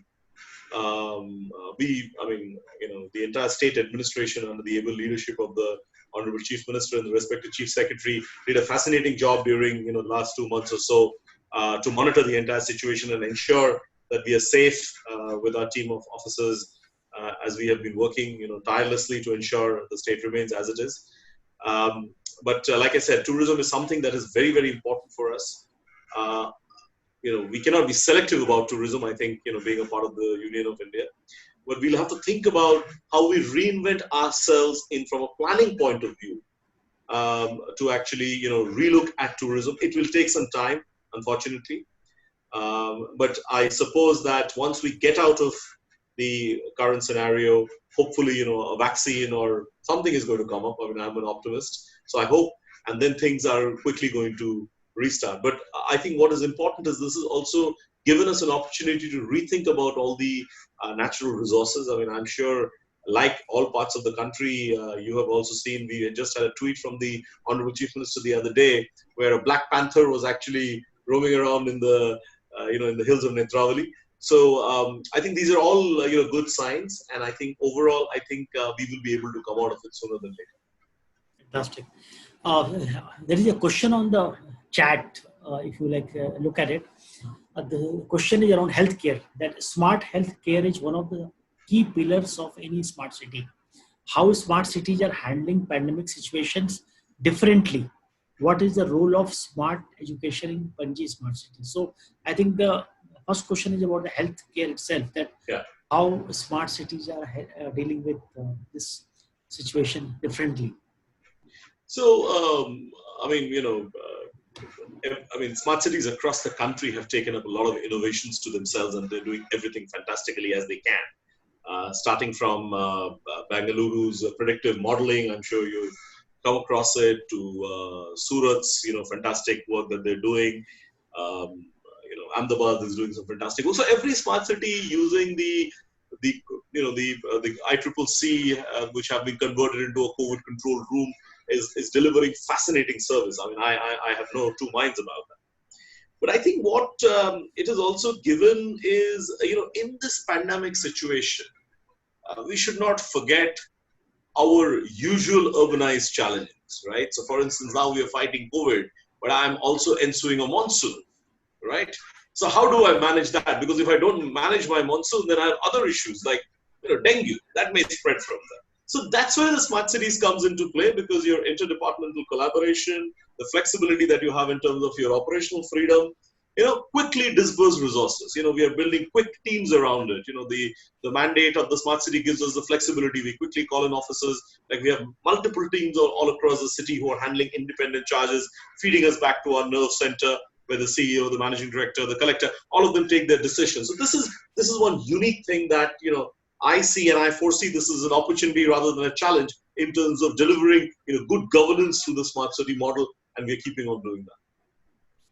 The entire state administration, under the able leadership of the Honorable Chief Minister and the respective Chief Secretary, did a fascinating job during the last 2 months or so to monitor the entire situation and ensure that we are safe with our team of officers, as we have been working tirelessly to ensure the state remains as it is. But like I said, tourism is something that is very, very important for us. We cannot be selective about tourism, I think, being a part of the Union of India. But we'll have to think about how we reinvent ourselves from a planning point of view, to actually, relook at tourism. It will take some time, unfortunately. But I suppose that once we get out of the current scenario, hopefully, a vaccine or something is going to come up. I mean, I'm an optimist, so I hope, and then things are quickly going to restart. But I think what is important is this is also given us an opportunity to rethink about all the natural resources. I mean, I'm sure, like all parts of the country, you have also seen, we had just had a tweet from the Honorable Chief Minister the other day, where a black panther was actually roaming around in the in the hills of Netravali. So I think these are all good signs, and I think overall, we will be able to come out of it sooner than later. Fantastic. There is a question on the chat. If you look at it, the question is around healthcare. That smart healthcare is one of the key pillars of any smart city. How smart cities are handling pandemic situations differently? What is the role of smart education in Panaji smart city? So I think the first question is about the healthcare itself. That how smart cities are dealing with this situation differently. So smart cities across the country have taken up a lot of innovations to themselves, and they're doing everything fantastically as they can. Starting from Bengaluru's predictive modeling, I'm sure you've come across it, to Surat's fantastic work that they're doing. Ahmedabad is doing some fantastic work. So every smart city using the ICCC, which have been converted into a COVID control room, is delivering fascinating service. I mean, I have no two minds about that. But I think what it has also given is, in this pandemic situation, we should not forget our usual urbanized challenges, right? So for instance, now we are fighting COVID, but I'm also ensuing a monsoon, right? So how do I manage that? Because if I don't manage my monsoon, then I have other issues like dengue that may spread from that. So that's where the smart cities comes into play, because your interdepartmental collaboration, the flexibility that you have in terms of your operational freedom, quickly disperse resources. We are building quick teams around it. The mandate of the smart city gives us the flexibility. We quickly call in officers. Like, we have multiple teams all across the city who are handling independent charges, feeding us back to our nerve center, where the CEO, the managing director, the collector, all of them take their decisions. So this is one unique thing that, I see and I foresee this as an opportunity rather than a challenge in terms of delivering good governance through the smart city model, and we're keeping on doing that.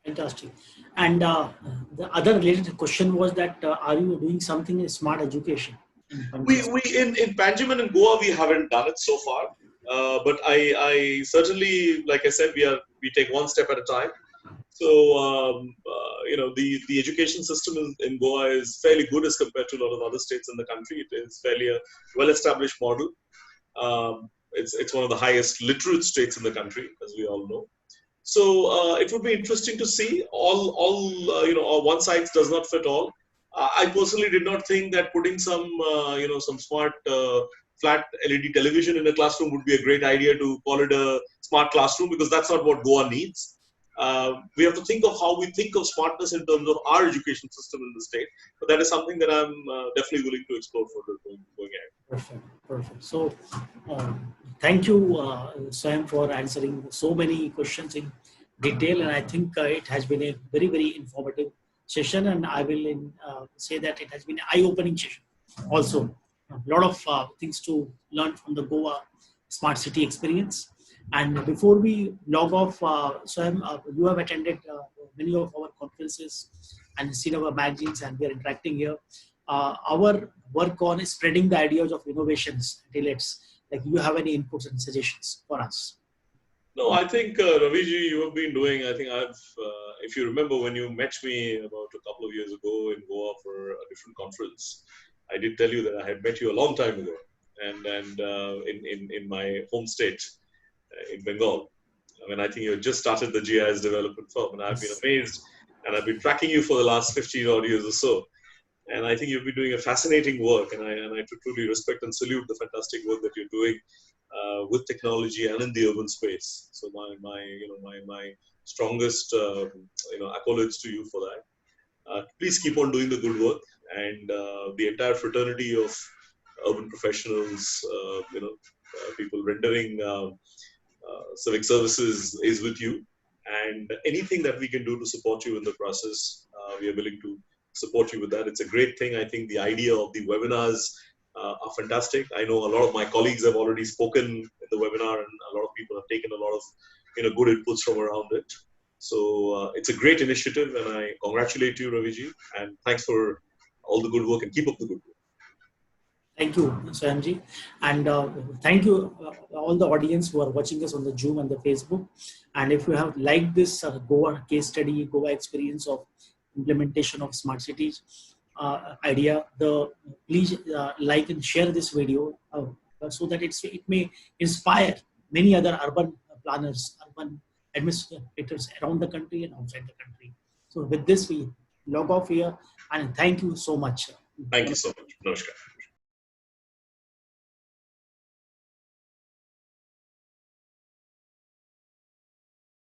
Fantastic. And the other related question was that are you doing something in smart education in We, Panjim? we in Panjaman and Goa, we haven't done it so far. But I certainly, like I said, we take one step at a time. So, the education system in Goa is fairly good as compared to a lot of other states in the country. It is fairly a well-established model. It's one of the highest literate states in the country, as we all know. So it would be interesting to see. One size does not fit all. I personally did not think that putting some smart flat LED television in a classroom would be a great idea to call it a smart classroom, because that's not what Goa needs. We have to think of how we think of smartness in terms of our education system in the state. But that is something that I'm definitely willing to explore further going ahead. Perfect, perfect. So, thank you, Sam, for answering so many questions in detail. And I think it has been a very, very informative session. And I will say that it has been an eye-opening session. Also, a lot of things to learn from the Goa Smart City experience. And before we log off, Sam, you have attended many of our conferences and seen our magazines, and we are interacting here. Our work on spreading the ideas of innovations at Elets. Like, you have any inputs and suggestions for us? No, I think Raviji, you have been doing. I think if you remember when you met me about a couple of years ago in Goa for a different conference, I did tell you that I had met you a long time ago, and in my home state in Bengal. I mean, I think you had just started the GIS development firm, and I've been Yes. amazed, and I've been tracking you for the last 15 odd years or so. And I think you've been doing a fascinating work, and I truly respect and salute the fantastic work that you're doing with technology and in the urban space. So my strongest accolades to you for that. Please keep on doing the good work, and the entire fraternity of urban professionals, people rendering civic services is with you. And anything that we can do to support you in the process, we are willing to support you with that. It's a great thing. I think the idea of the webinars are fantastic. I know a lot of my colleagues have already spoken in the webinar, and a lot of people have taken a lot of good inputs from around it. So it's a great initiative, and I congratulate you, Raviji, and thanks for all the good work, and keep up the good work. Thank you, Swayamji. And thank you, all the audience who are watching us on the Zoom and the Facebook. And if you have liked this Goa case study, Goa experience of implementation of smart cities idea, please like and share this video so that it may inspire many other urban planners, urban administrators around the country and outside the country. So with this, we log off here, and thank you so much. Thank you so much. Namaskar.